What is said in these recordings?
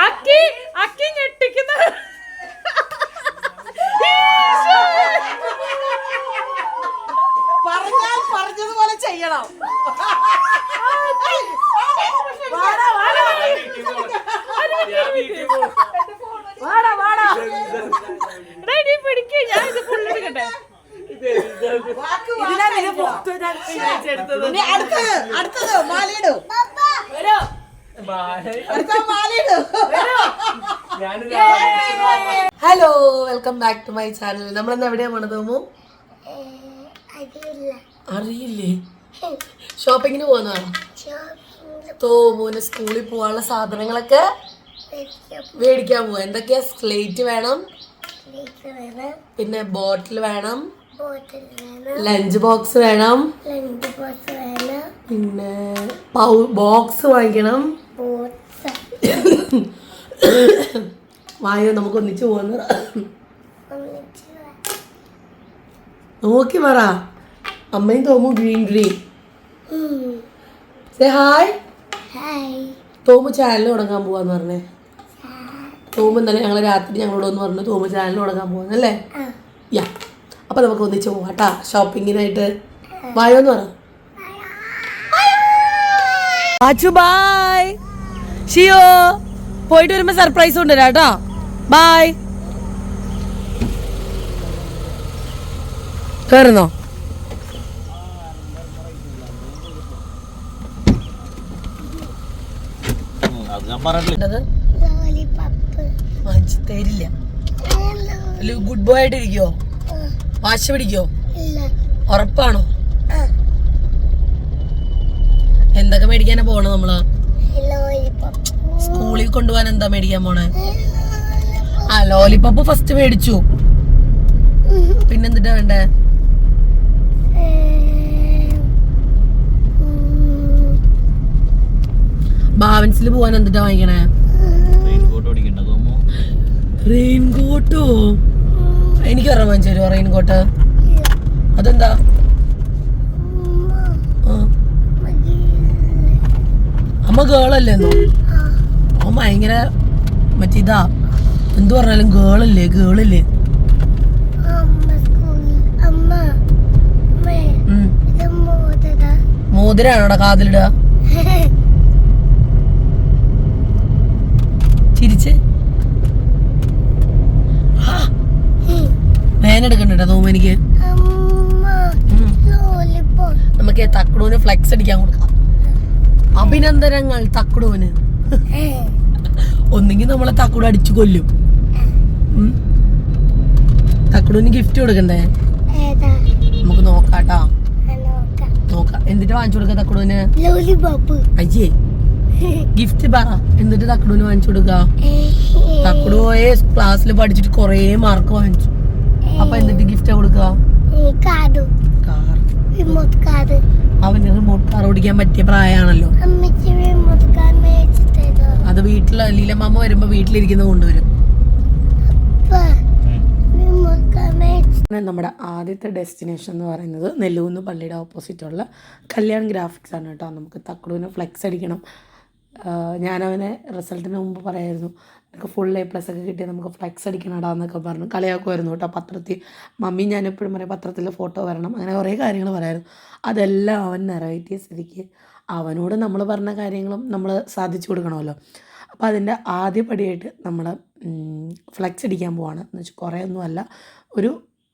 അക്കി അക്കി ഞെട്ടിക്കുന്ന പറഞ്ഞാൽ പറഞ്ഞതുപോലെ ചെയ്യണം. ഞാൻ ഇത് ഫുള്ള് എടുക്കട്ടെ. അടുത്തത് മാലയിടും. Hello, welcome back to my channel. നമ്മളെന്ന് എവിടെയാ പോണത്? അറിയില്ലേ? ഷോപ്പിങ്ങിന് പോകുന്നതാണോ? തോമൂന് സ്കൂളിൽ പോവാനുള്ള സാധനങ്ങളൊക്കെ മേടിക്കാൻ പോവാ. എന്തൊക്കെയാ? സ്ലേറ്റ് വേണം, പിന്നെ ബോട്ടിൽ വേണം, ലഞ്ച് ബോക്സ് വേണം, പിന്നെ ബോക്സ് വാങ്ങിക്കണം. വായോ, നമുക്ക് ഒന്നിച്ച് പോകുന്ന നോക്കി പറ. അമ്മയും Thomu green green. Say hi. Thomu channel തുടങ്ങാൻ പോവാന്ന് പറഞ്ഞേ. തോമു ഇന്നലെ ഞങ്ങൾ രാത്രി ഞങ്ങളോടൊന്ന് പറഞ്ഞു തോമു ചാനൽ തുടങ്ങാൻ പോവാന്നല്ലേ? യാ, അപ്പൊ നമുക്ക് ഒന്നിച്ച് പോവാട്ടാ ഷോപ്പിങ്ങിനായിട്ട്. വായോന്ന് പറ. ബൈ. ഷിയോ പോയിട്ട് വരുമ്പോ സർപ്രൈസ് കൊണ്ടുവരാ കേട്ടോ. ബൈ. കേറുന്നോ? തരില്ല. ഗുഡ് ബോയ് ആയിട്ട് ഇരിക്കോ? വാശി പിടിക്കോ? ഉറപ്പാണോ? എന്തൊക്കെ മേടിക്കാനാ പോണ നമ്മള്? സ്കൂളിൽ കൊണ്ടുപോകാൻ എന്താ മേടിക്കാൻ പോണേ? ആ, ലോലിപോപ്പ് ഫസ്റ്റ് മേടിച്ചു. പിന്നെന്തിട്ടാ വേണ്ടേ? ഭാവൻസിൽ പോവാൻ എന്തിട്ടാ വാങ്ങിക്കണേ? റെയിൻകോട്ടോ? എനിക്ക് പറയാൻ വാങ്ങിച്ചു തരുമോ റെയിൻകോട്ട്? അതെന്താ? അമ്മ ഗേളല്ലേന്നോ? അമ്മ ഭയങ്കര മറ്റേതാ, എന്തു പറഞ്ഞാലും ഗേളല്ലേ ഗേളല്ലേ. മോതിരാണോടാ കാതിലിടുക? ചിരിച്ച് വേനെടുക്കണ്ടോ തോന്നുന്നു എനിക്ക്. നമുക്ക് തക്കടൂന് ഫ്ലെക്സ് അടിക്കാൻ കൊടുക്കാം. അഭിനന്ദനങ്ങൾ തക്കടൂന്. ഒന്നെങ്കിൽ നമ്മളെ തക്കടു അടിച്ചു കൊല്ലും. തക്കടൂന് ഗിഫ്റ്റ് കൊടുക്കണ്ടേ? നമുക്ക് നോക്കാട്ടാ, നോക്കാം. എന്നിട്ട് വാങ്ങിച്ചു കൊടുക്ക തക്കടൂന്? അയ്യേ, ഗിഫ്റ്റ് പറ. എന്നിട്ട് തക്കടൂന് വാങ്ങിച്ചു കൊടുക്ക. തക്കടു പോയ ക്ലാസ്സിൽ പഠിച്ചിട്ട് കൊറേ മാർക്ക് വാങ്ങിച്ചു. അപ്പൊ എന്നിട്ട് ഗിഫ്റ്റ് കൊടുക്ക? അവന് റിമോട്ട് കാർ ഓടിക്കാൻ പറ്റിയ പ്രായമാണല്ലോ. അത് വീട്ടില് ലീലമാമ വരുമ്പോ വീട്ടിലിരിക്കുന്ന കൊണ്ടുവരും. നമ്മുടെ ആദ്യത്തെ ഡെസ്റ്റിനേഷൻ എന്ന് പറയുന്നത് നെല്ലൂന്ന് പള്ളിയുടെ ഓപ്പോസിറ്റുള്ള കല്യാൺ ഗ്രാഫിക്സ് ആണ് കേട്ടോ. നമുക്ക് തക്കടൂന് ഫ്ലെക്സ് അടിക്കണം. ഞാനവനെ റിസൾട്ടിന് മുമ്പ് പറയായിരുന്നു, എനിക്ക് ഫുൾ A+ ഒക്കെ കിട്ടി, നമുക്ക് ഫ്ലെക്സ് അടിക്കണടാ എന്നൊക്കെ പറഞ്ഞു കളിയാക്കുമായിരുന്നു കേട്ടോ. പത്രത്തിൽ മമ്മി ഞാനെപ്പോഴും പറയും പത്രത്തിൽ ഫോട്ടോ വരണം, അങ്ങനെ കുറേ കാര്യങ്ങൾ പറയായിരുന്നു. അതെല്ലാം അവൻ നിറവേറ്റിയ സ്ഥിതിക്ക് അവനോട് നമ്മൾ പറഞ്ഞ കാര്യങ്ങളും നമ്മൾ സാധിച്ചു കൊടുക്കണമല്ലോ. അപ്പോൾ അതിൻ്റെ ആദ്യ പടിയായിട്ട് നമ്മൾ ഫ്ലെക്സ് അടിക്കാൻ പോവാണ്. എന്ന് വെച്ചാൽ കുറേ ഒന്നുമല്ല, ഒരു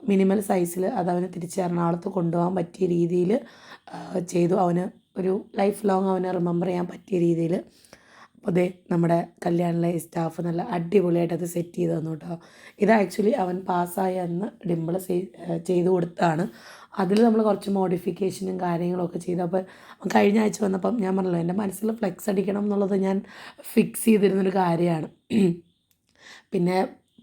മിനിമൽ സൈസിൽ അതവന് തിരിച്ച് എറണാകുളത്ത് കൊണ്ടുപോകാൻ പറ്റിയ രീതിയിൽ ചെയ്തു. അവന് ഒരു ലൈഫ് ലോങ് അവനെ റിമെമ്പർ ചെയ്യാൻ പറ്റിയ രീതിയിൽ. അപ്പോൾ അതേ നമ്മുടെ കല്യാണിലെ സ്റ്റാഫ് നല്ല അടിപൊളിയായിട്ട് അത് സെറ്റ് ചെയ്ത് തന്നു കേട്ടോ. ഇത് ആക്ച്വലി അവൻ പാസ്സായ അന്ന് ഡിമ്പിൾ ചെയ്ത് കൊടുത്താണ്. അതിൽ നമ്മൾ കുറച്ച് മോഡിഫിക്കേഷനും കാര്യങ്ങളൊക്കെ ചെയ്തു. അപ്പോൾ കഴിഞ്ഞ ആഴ്ച വന്നപ്പം ഞാൻ പറഞ്ഞല്ലോ, എൻ്റെ മനസ്സിൽ ഫ്ലെക്സ് അടിക്കണം എന്നുള്ളത് ഞാൻ ഫിക്സ് ചെയ്തിരുന്നൊരു കാര്യമാണ്. പിന്നെ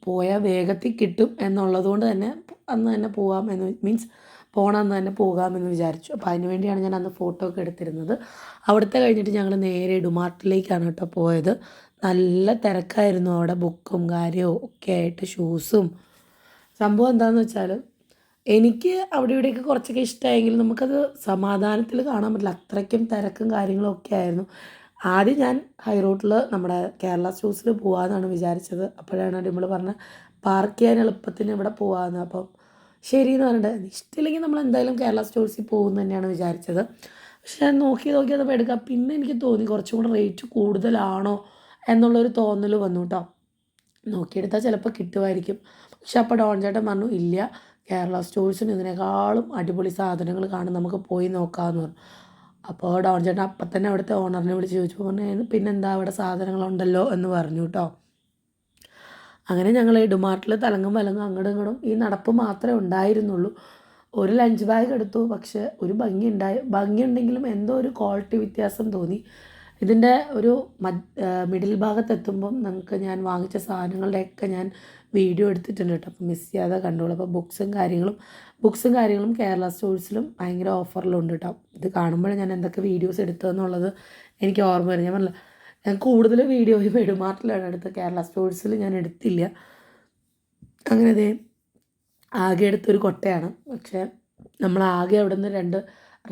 പോയാൽ വേഗത്തിൽ കിട്ടും എന്നുള്ളത് കൊണ്ട് തന്നെ അന്ന് തന്നെ പോകാം എന്ന് മീൻസ് പോകണമെന്ന് തന്നെ പോകാമെന്ന് വിചാരിച്ചു. അപ്പോൾ അതിന് വേണ്ടിയാണ് ഞാൻ അന്ന് ഫോട്ടോ ഒക്കെ എടുത്തിരുന്നത്. അവിടുത്തെ കഴിഞ്ഞിട്ട് ഞങ്ങൾ നേരെ ഡിമാർട്ടിലേക്കാണ് കേട്ടോ പോയത്. നല്ല തിരക്കായിരുന്നു അവിടെ, ബുക്കും കാര്യവും ഒക്കെ ആയിട്ട്, ഷൂസും. സംഭവം എന്താണെന്ന് വെച്ചാൽ എനിക്ക് അവിടെ ഇവിടെയൊക്കെ കുറച്ചൊക്കെ ഇഷ്ടമായെങ്കിലും നമുക്കത് സമാധാനത്തിൽ കാണാൻ പറ്റില്ല. അത്രയ്ക്കും തിരക്കും കാര്യങ്ങളും ഒക്കെ ആയിരുന്നു. ആദ്യം ഞാൻ ഹൈ റോട്ടിൽ നമ്മുടെ കേരള സ്റ്റോഴ്സിൽ പോകാമെന്നാണ് വിചാരിച്ചത്. അപ്പോഴാണ് നമ്മൾ പറഞ്ഞ പാർക്ക് ചെയ്യാൻ എളുപ്പത്തിന് ഇവിടെ പോകാമെന്ന്. അപ്പം ശരിയെന്ന് പറഞ്ഞിട്ട് ഇഷ്ടമില്ലെങ്കിൽ നമ്മൾ എന്തായാലും കേരള സ്റ്റോഴ്സിൽ പോകുമെന്ന് തന്നെയാണ് വിചാരിച്ചത്. പക്ഷെ ഞാൻ നോക്കി അതപ്പോൾ എടുക്കാം. പിന്നെ എനിക്ക് തോന്നി കുറച്ചും കൂടെ റേറ്റ് കൂടുതലാണോ എന്നുള്ളൊരു തോന്നൽ വന്നു കേട്ടോ. നോക്കിയെടുത്താൽ ചിലപ്പോൾ കിട്ടുമായിരിക്കും. പക്ഷെ അപ്പോൾ ഡോൺ ചേട്ടൻ പറഞ്ഞു ഇല്ല, കേരള സ്റ്റോഴ്സിന് ഇതിനേക്കാളും അടിപൊളി സാധനങ്ങൾ കാണും, നമുക്ക് പോയി നോക്കാമെന്ന് പറഞ്ഞു. അപ്പോൾ ഡോൺ ചേട്ടൻ അപ്പം തന്നെ അവിടുത്തെ ഓണറിനെ വിളിച്ച് ചോദിച്ചപ്പോൾ പറഞ്ഞു പിന്നെന്താ അവിടെ സാധനങ്ങളുണ്ടല്ലോ എന്ന് പറഞ്ഞു കേട്ടോ. അങ്ങനെ ഞങ്ങൾ ഡിമാർട്ടിൽ തലങ്ങും വലങ്ങും അങ്ങോട്ടും ഇങ്ങോട്ടും ഈ നടപ്പ് മാത്രമേ ഉണ്ടായിരുന്നുള്ളൂ. ഒരു ലഞ്ച് ബാഗ് എടുത്തു. പക്ഷെ ഒരു ഭംഗിയുണ്ടെങ്കിലും എന്തോ ഒരു ക്വാളിറ്റി വ്യത്യാസം തോന്നി. ഇതിൻ്റെ ഒരു മിഡിൽ ഭാഗത്തെത്തുമ്പം നമുക്ക് ഞാൻ വാങ്ങിച്ച സാധനങ്ങളുടെയൊക്കെ ഞാൻ വീഡിയോ എടുത്തിട്ടുണ്ട് കേട്ടോ. അപ്പോൾ മിസ് ചെയ്യാതെ കണ്ടോളൂ. അപ്പോൾ ബുക്സും കാര്യങ്ങളും കേരള സ്റ്റോഴ്സിലും ഭയങ്കര ഓഫറിലുണ്ട് കേട്ടോ. ഇത് കാണുമ്പോഴേ ഞാൻ എന്തൊക്കെ വീഡിയോസ് എടുത്തതെന്നുള്ളത് എനിക്ക് ഓർമ്മ വരും. ഞാൻ പറഞ്ഞില്ല, ഞാൻ കൂടുതൽ വീഡിയോയും ഡിമാർട്ടിലാണ് എടുത്തത്, കേരള സ്റ്റോഴ്സിൽ ഞാൻ എടുത്തില്ല. അങ്ങനെ അതേ ആകെ എടുത്തൊരു കൊട്ടയാണ്. പക്ഷേ നമ്മൾ ആകെ അവിടെ നിന്ന് 2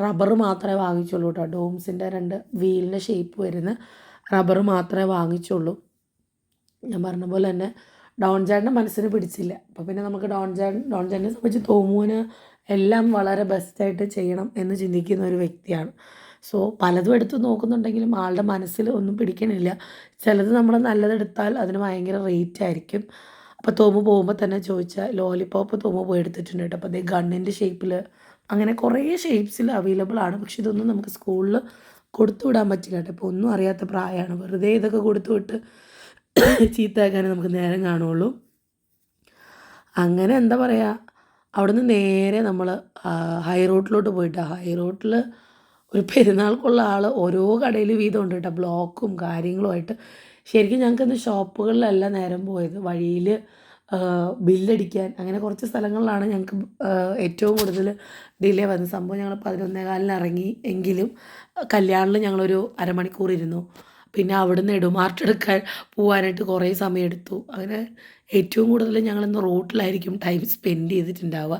റബ്ബർ മാത്രമേ വാങ്ങിച്ചുള്ളൂ കേട്ടോ. ഡോംസിൻ്റെ 2 വീലിൻ്റെ ഷേപ്പ് വരുന്ന റബ്ബർ മാത്രമേ വാങ്ങിച്ചുള്ളൂ. ഞാൻ പറഞ്ഞ പോലെ തന്നെ ഡോൺ ചേട്ടൻ്റെ മനസ്സിന് പിടിച്ചില്ല. അപ്പോൾ പിന്നെ നമുക്ക് ഡോൺ ചേട്ടനെ സംബന്ധിച്ച് തോമുവിന് എല്ലാം വളരെ ബെസ്റ്റായിട്ട് ചെയ്യണം എന്ന് ചിന്തിക്കുന്ന ഒരു വ്യക്തിയാണ്. സോ പലതും എടുത്ത് നോക്കുന്നുണ്ടെങ്കിലും ആളുടെ മനസ്സിൽ ഒന്നും പിടിക്കണില്ല. ചിലത് നമ്മൾ നല്ലതെടുത്താൽ അതിന് ഭയങ്കര റേറ്റ് ആയിരിക്കും. അപ്പോൾ തോമു പോകുമ്പോൾ തന്നെ ചോദിച്ചാൽ ലോലിപോപ്പ് തോമു പോയി എടുത്തിട്ടുണ്ട് കേട്ടോ. അപ്പോൾ അതേ ഗണ്ണിൻ്റെ ഷേപ്പിൽ അങ്ങനെ കുറേ ഷേപ്സിൽ അവൈലബിൾ ആണ്. പക്ഷെ ഇതൊന്നും നമുക്ക് സ്കൂളിൽ കൊടുത്തു വിടാൻ പറ്റില്ല കേട്ടോ. ഇപ്പോൾ ഒന്നും അറിയാത്ത പ്രായമാണ്. വെറുതെ ഇതൊക്കെ കൊടുത്തു വിട്ട് ചീത്തയാക്കാനേ നമുക്ക് നേരം കാണുള്ളൂ. അങ്ങനെ എന്താ പറയുക, അവിടുന്ന് നേരെ നമ്മൾ ഹൈ റോട്ടിലോട്ട് പോയിട്ടാണ്. ഹൈ റോട്ടിൽ ഒരു പെരുന്നാൾക്കുള്ള ആൾ ഓരോ കടയിൽ വീതം ഉണ്ട് കേട്ടോ, ബ്ലോക്കും കാര്യങ്ങളുമായിട്ട്. ശരിക്കും ഞങ്ങൾക്കിന്ന് ഷോപ്പുകളിലല്ല നേരം പോയത്, വഴിയിൽ ബില്ലടിക്കാൻ അങ്ങനെ കുറച്ച് സ്ഥലങ്ങളിലാണ് ഞങ്ങൾക്ക് ഏറ്റവും കൂടുതൽ ഡിലേ വന്നത്. സംഭവം ഞങ്ങൾ 11:15 ഇറങ്ങി എങ്കിലും കല്യാണിൽ ഞങ്ങളൊരു അരമണിക്കൂർ ഇരുന്നു. പിന്നെ അവിടുന്ന് നെടുമാർട്ട് എടുക്കാൻ പോകാനായിട്ട് കുറേ സമയം എടുത്തു. അങ്ങനെ ഏറ്റവും കൂടുതൽ ഞങ്ങളിന്ന് റോട്ടിലായിരിക്കും ടൈം സ്പെൻഡ് ചെയ്തിട്ടുണ്ടാവുക.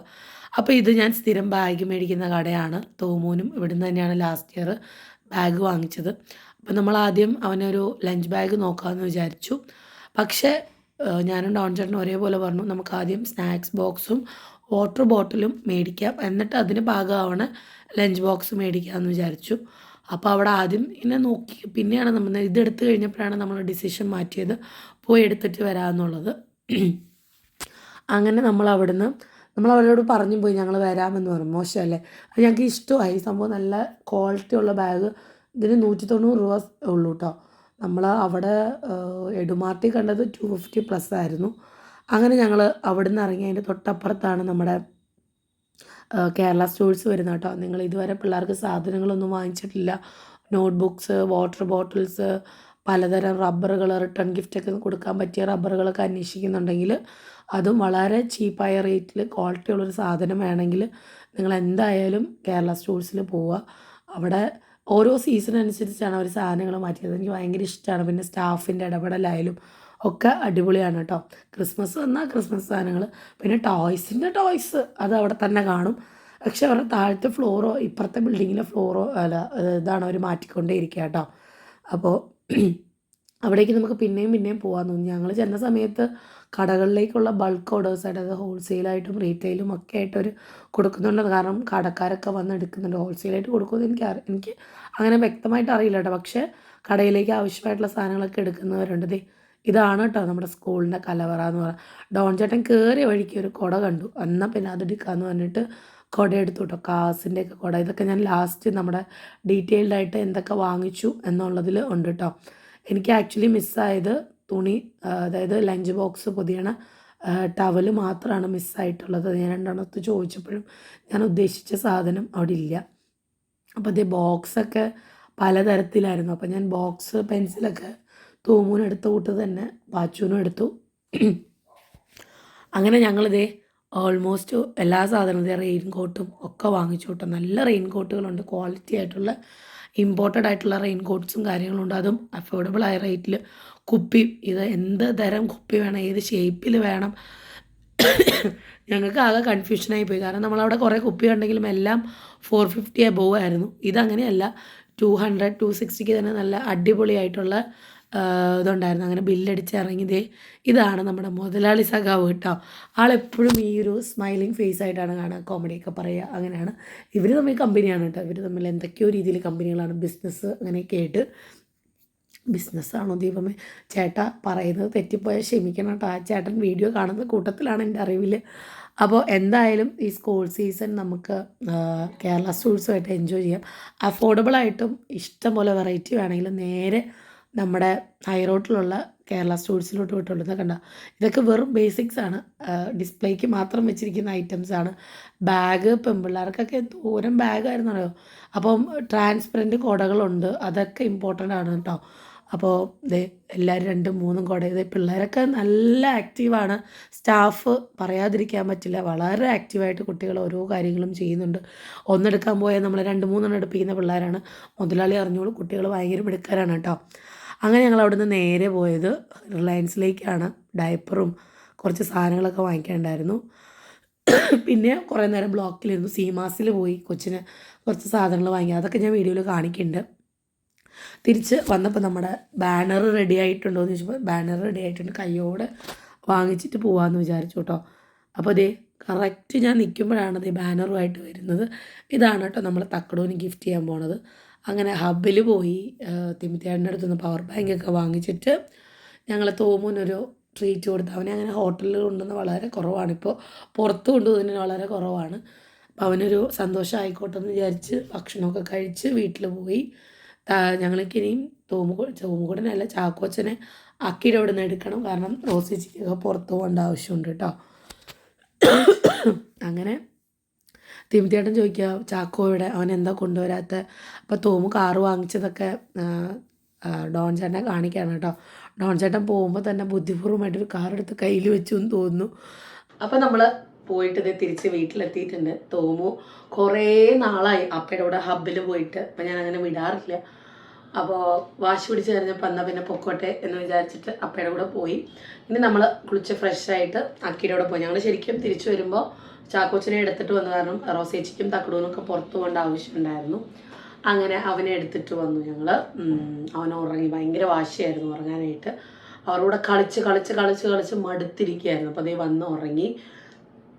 അപ്പോൾ ഇത് ഞാൻ സ്ഥിരം ബാഗ് മേടിക്കുന്ന കടയാണ്. തോമൂനും ഇവിടുന്ന് തന്നെയാണ് ലാസ്റ്റ് ഇയർ ബാഗ് വാങ്ങിച്ചത്. അപ്പോൾ നമ്മൾ ആദ്യം അവനൊരു ലഞ്ച് ബാഗ് നോക്കാമെന്ന് വിചാരിച്ചു. പക്ഷേ ഞാനും ഡോൺ ചേട്ടനും ഒരേപോലെ പറഞ്ഞു നമുക്ക് ആദ്യം സ്നാക്സ് ബോക്സും വാട്ടർ ബോട്ടിലും മേടിക്കാം, എന്നിട്ട് അതിന് പാകമാവണ ലഞ്ച് ബോക്സ് മേടിക്കാമെന്ന് വിചാരിച്ചു. അപ്പോൾ അവിടെ ആദ്യം ഇങ്ങനെ നോക്കി, പിന്നെയാണ് നമ്മൾ ഇതെടുത്ത് കഴിഞ്ഞപ്പോഴാണ് നമ്മൾ ഡിസിഷൻ മാറ്റിയത് പോയി എടുത്തിട്ട് വരാമെന്നുള്ളത്. അങ്ങനെ നമ്മൾ അവരോട് പറഞ്ഞു പോയി ഞങ്ങൾ വരാമെന്ന് പറഞ്ഞു. മോശമല്ലേ? അത് ഞങ്ങൾക്ക് ഇഷ്ടമായി. സംഭവം നല്ല ക്വാളിറ്റി ഉള്ള ബാഗ്. ഇതിന് 190 രൂപ ഉള്ളൂ കേട്ടോ. നമ്മൾ അവിടെ എടുമാർട്ടി കണ്ടത് 250+ ആയിരുന്നു. അങ്ങനെ ഞങ്ങൾ അവിടെ നിന്ന് ഇറങ്ങി. അതിൻ്റെ തൊട്ടപ്പുറത്താണ് നമ്മുടെ കേരള സ്റ്റോഴ്സ് വരുന്നത് കേട്ടോ. നിങ്ങൾ ഇതുവരെ പിള്ളേർക്ക് സാധനങ്ങളൊന്നും വാങ്ങിച്ചിട്ടില്ല, നോട്ട്ബുക്സ്, വാട്ടർ ബോട്ടിൽസ്, പലതരം റബ്ബറുകൾ, റിട്ടേൺ ഗിഫ്റ്റൊക്കെ കൊടുക്കാൻ പറ്റിയ റബ്ബറുകളൊക്കെ അന്വേഷിക്കുന്നുണ്ടെങ്കിൽ അതും വളരെ ചീപ്പായ റേറ്റിൽ ക്വാളിറ്റി ഉള്ളൊരു സാധനം വേണമെങ്കിൽ നിങ്ങൾ എന്തായാലും കേരള സ്റ്റോഴ്സിൽ പോവുക. അവിടെ ഓരോ സീസൺ അനുസരിച്ചാണ് അവർ സാധനങ്ങൾ മാറ്റിയത്. എനിക്ക് ഭയങ്കര ഇഷ്ടമാണ്. പിന്നെ സ്റ്റാഫിൻ്റെ ഇടപെടലായാലും ഒക്കെ അടിപൊളിയാണ് കേട്ടോ. ക്രിസ്മസ് വന്നാൽ ക്രിസ്മസ് സാധനങ്ങൾ, പിന്നെ ടോയ്സ് അത് അവിടെ തന്നെ കാണും. പക്ഷെ അവരുടെ താഴത്തെ ഫ്ലോറോ ഇപ്പുറത്തെ ബിൽഡിങ്ങിലെ ഫ്ലോറോ അല്ല ഇതാണ് അവർ മാറ്റിക്കൊണ്ടേ ഇരിക്കുക കേട്ടോ. അപ്പോൾ അവിടേക്ക് നമുക്ക് പിന്നെയും പോകാൻ തോന്നി. ഞങ്ങൾ ചെന്ന സമയത്ത് കടകളിലേക്കുള്ള ബൾക്ക് ഓർഡേഴ്സായിട്ട്, അത് ഹോൾസെയിലായിട്ടും റീറ്റെയിലും ഒക്കെ ആയിട്ട് അവർ കൊടുക്കുന്നുണ്ട്. കാരണം കടക്കാരൊക്കെ വന്ന് എടുക്കുന്നുണ്ട്. ഹോൾസെയിലായിട്ട് കൊടുക്കുമെന്ന് എനിക്ക് അങ്ങനെ വ്യക്തമായിട്ട് അറിയില്ല കേട്ടോ. പക്ഷേ കടയിലേക്ക് ആവശ്യമായിട്ടുള്ള സാധനങ്ങളൊക്കെ എടുക്കുന്നവരുണ്ട്. ഇതാണ് കേട്ടോ നമ്മുടെ സ്കൂളിൻ്റെ കലവറ എന്ന് പറയുന്നത്. ഡോൺ ചേട്ടൻ കയറിയ വഴിക്ക് ഒരു കുട കണ്ടു. എന്നാൽ പിന്നെ അതെടുക്കാമെന്ന് പറഞ്ഞിട്ട് കുട എടുത്തു കേട്ടോ. കാസിൻ്റെയൊക്കെ കുട. ഇതൊക്കെ ഞാൻ ലാസ്റ്റ് നമ്മുടെ ഡീറ്റെയിൽഡായിട്ട് എന്തൊക്കെ വാങ്ങിച്ചു എന്നുള്ളതിൽ ഉണ്ട് കേട്ടോ. എനിക്ക് ആക്ച്വലി മിസ്സായത് തുണി, അതായത് ലഞ്ച് ബോക്സ് പൊതിയണ ടവൽ മാത്രമാണ് മിസ്സായിട്ടുള്ളത്. ഞാൻ 2 ചോദിച്ചപ്പോഴും ഞാൻ ഉദ്ദേശിച്ച സാധനം അവിടെ ഇല്ല. അപ്പോൾ അതേ ബോക്സൊക്കെ പലതരത്തിലായിരുന്നു. അപ്പോൾ ഞാൻ ബോക്സ് പെൻസിലൊക്കെ തോമൂനും എടുത്ത കൂട്ട് തന്നെ പാച്ചുവിനും എടുത്തു. അങ്ങനെ ഞങ്ങളിതേ ഓൾമോസ്റ്റ് എല്ലാ സാധനവും റെയിൻ കോട്ടും ഒക്കെ വാങ്ങിച്ചു കേട്ടോ. നല്ല റെയിൻ കോട്ടുകളുണ്ട്, ക്വാളിറ്റി ആയിട്ടുള്ള ഇമ്പോർട്ടഡ് ആയിട്ടുള്ള റെയിൻ കോട്ട്സും കാര്യങ്ങളുണ്ട്. അതും അഫോർഡബിൾ ആയ റേറ്റിൽ. കുപ്പി, ഇത് എന്ത് തരം കുപ്പി വേണം, ഏത് ഷേപ്പിൽ വേണം, ഞങ്ങൾക്ക് ആകെ കൺഫ്യൂഷനായി പോയി. കാരണം നമ്മളവിടെ കുറേ കുപ്പി ഉണ്ടെങ്കിലും എല്ലാം 450 എബോവ് ആയിരുന്നു. ഇതങ്ങനെയല്ല, 260 തന്നെ നല്ല അടിപൊളിയായിട്ടുള്ള ഇതുണ്ടായിരുന്നു. അങ്ങനെ ബില്ലടിച്ച് ഇറങ്ങിയതേ ഇതാണ് നമ്മുടെ മുതലാളി സഖാവ് കേട്ടോ. ആളെപ്പോഴും ഈ ഒരു സ്മൈലിങ് ഫേസ് ആയിട്ടാണ് കാണുക, കോമഡിയൊക്കെ പറയുക. അങ്ങനെയാണ് ഇവർ തമ്മിൽ കമ്പനിയാണ് കേട്ടോ. ഇവർ തമ്മിൽ എന്തൊക്കെയോ രീതിയിൽ കമ്പനികളാണ്, ബിസിനസ് അങ്ങനെയൊക്കെ ആയിട്ട്. ബിസിനസ്സാണോ ദൈവമേ, ചേട്ടാ പറയുന്നത് തെറ്റിപ്പോയാൽ ക്ഷമിക്കണം കേട്ടോ. ആ ചേട്ടൻ വീഡിയോ കാണുന്ന കൂട്ടത്തിലാണ് എൻ്റെ അറിവിൽ. അപ്പോൾ എന്തായാലും ഈ സ്കൂൾ സീസൺ നമുക്ക് കേരള സ്റ്റൂൾസുമായിട്ട് എൻജോയ് ചെയ്യാം. അഫോർഡബിളായിട്ടും ഇഷ്ടംപോലെ വെറൈറ്റി വേണമെങ്കിൽ നേരെ നമ്മുടെ ഹൈ റോട്ടിലുള്ള കേരള സ്റ്റോഴ്സിലോട്ട് വിട്ടുള്ളത് കണ്ട. ഇതൊക്കെ വെറും ബേസിക്സ് ആണ്, ഡിസ്പ്ലേക്ക് മാത്രം വെച്ചിരിക്കുന്ന ഐറ്റംസാണ്. ബാഗ് പെൺപിള്ളേർക്കൊക്കെ ദൂരം ബാഗായിരുന്നല്ലോ. അപ്പം ട്രാൻസ്പെറൻറ്റ് കുടകളുണ്ട്, അതൊക്കെ ഇമ്പോർട്ടൻ്റ് ആണ് കേട്ടോ. അപ്പോൾ ഇതേ എല്ലാവരും 2ഉം 3ഉം കുട. ഇതേ പിള്ളേരൊക്കെ നല്ല ആക്റ്റീവാണ്. സ്റ്റാഫ് പറയാതിരിക്കാൻ പറ്റില്ല, വളരെ ആക്റ്റീവായിട്ട് കുട്ടികൾ ഓരോ കാര്യങ്ങളും ചെയ്യുന്നുണ്ട്. ഒന്നെടുക്കാൻ പോയാൽ നമ്മൾ 2-3 എടുപ്പിക്കുന്ന പിള്ളേരാണ്. മുതലാളി അറിഞ്ഞോളൂ, കുട്ടികൾ ഭയങ്കര മിടുക്കരാണ് കേട്ടോ. അങ്ങനെ ഞങ്ങൾ അവിടുന്ന് നേരെ പോയത് റിലയൻസിലേക്കാണ്. ഡയപ്പറും കുറച്ച് സാധനങ്ങളൊക്കെ വാങ്ങിക്കാനുണ്ടായിരുന്നു. പിന്നെ കുറേ നേരം ബ്ലോക്കിലിരുന്നു. സീമാസിൽ പോയി കൊച്ചിന് കുറച്ച് സാധനങ്ങൾ വാങ്ങി, അതൊക്കെ ഞാൻ വീഡിയോയിൽ കാണിക്കുന്നുണ്ട്. തിരിച്ച് വന്നപ്പോൾ നമ്മുടെ ബാനർ റെഡി ആയിട്ടുണ്ടോ എന്ന് ചോദിച്ചപ്പോൾ ബാനർ റെഡി ആയിട്ടുണ്ട്, കയ്യോടെ വാങ്ങിച്ചിട്ട് പോകാമെന്ന് വിചാരിച്ചു കേട്ടോ. അപ്പോൾ അതേ കറക്റ്റ് ഞാൻ നിൽക്കുമ്പോഴാണ് അതേ ബാനറുമായിട്ട് വരുന്നത്. ഇതാണ് കേട്ടോ നമ്മൾ തക്കടൂന് ഗിഫ്റ്റ് ചെയ്യാൻ പോണത്. അങ്ങനെ ഹബ്ബിൽ പോയി തിമിത്തിയാടിൻ്റെ അടുത്തുനിന്ന് പവർ ബാങ്കൊക്കെ വാങ്ങിച്ചിട്ട് ഞങ്ങൾ തോമുനൊരു ട്രീറ്റ് കൊടുത്ത്. അവനെ അങ്ങനെ ഹോട്ടലിൽ കൊണ്ടുവന്ന് വളരെ കുറവാണ്, ഇപ്പോൾ പുറത്ത് കൊണ്ടുപോകുന്നതിന് വളരെ കുറവാണ്. അപ്പോൾ അവനൊരു സന്തോഷം ആയിക്കോട്ടെ എന്ന് വിചാരിച്ച് ഭക്ഷണമൊക്കെ കഴിച്ച് വീട്ടിൽ പോയി. ഞങ്ങൾക്കിനിയും തോമുകൂടനല്ല ചാക്കോച്ചനെ അക്കിയുടെ അവിടെ നിന്ന് എടുക്കണം, കാരണം റോസിച്ചിക്കൊക്കെ പുറത്ത് പോകേണ്ട ആവശ്യമുണ്ട് കേട്ടോ. അങ്ങനെ തിമിത്തിയേട്ടൻ ചോദിക്കുക ചാക്കോയുടെ അവൻ എന്താ കൊണ്ടുവരാത്ത. അപ്പോൾ തോമു കാറ് വാങ്ങിച്ചതൊക്കെ ഡോൺ ചേട്ടനെ കാണിക്കുകയാണ് കേട്ടോ. ഡോൺ ചേട്ടൻ പോകുമ്പോൾ തന്നെ ബുദ്ധിപൂർവ്വമായിട്ടൊരു കാറെടുത്ത് കയ്യിൽ വെച്ചു എന്ന് തോന്നുന്നു. അപ്പോൾ നമ്മൾ പോയിട്ട് ഇത് തിരിച്ച് വീട്ടിലെത്തിയിട്ടുണ്ട്. തോമു കുറേ നാളായി അപ്പയുടെ കൂടെ ഹബ്ബിൽ പോയിട്ട്, അപ്പം ഞാൻ അങ്ങനെ വിടാറില്ല. അപ്പോൾ വാശി പിടിച്ച് കഴിഞ്ഞപ്പോൾ എന്നാൽ പിന്നെ പൊക്കോട്ടെ എന്ന് വിചാരിച്ചിട്ട് അപ്പയുടെ കൂടെ പോയി. ഇനി നമ്മൾ കുളിച്ച് ഫ്രഷായിട്ട് അക്കിയുടെ കൂടെ പോയി. ഞങ്ങൾ ശരിക്കും തിരിച്ചു വരുമ്പോൾ ചാക്കോച്ചനെ എടുത്തിട്ട് വന്നു, കാരണം റോസേച്ചിക്കും തക്കടൂനൊക്കെ പുറത്തു പോകേണ്ട ആവശ്യമുണ്ടായിരുന്നു. അങ്ങനെ അവനെ എടുത്തിട്ട് വന്നു ഞങ്ങൾ. അവൻ ഉറങ്ങി, ഭയങ്കര വാശിയായിരുന്നു ഉറങ്ങാനായിട്ട്. അവരോട് കളിച്ച് മടുത്തിരിക്കുകയായിരുന്നു. അപ്പോൾ അതേ വന്ന് ഉറങ്ങി.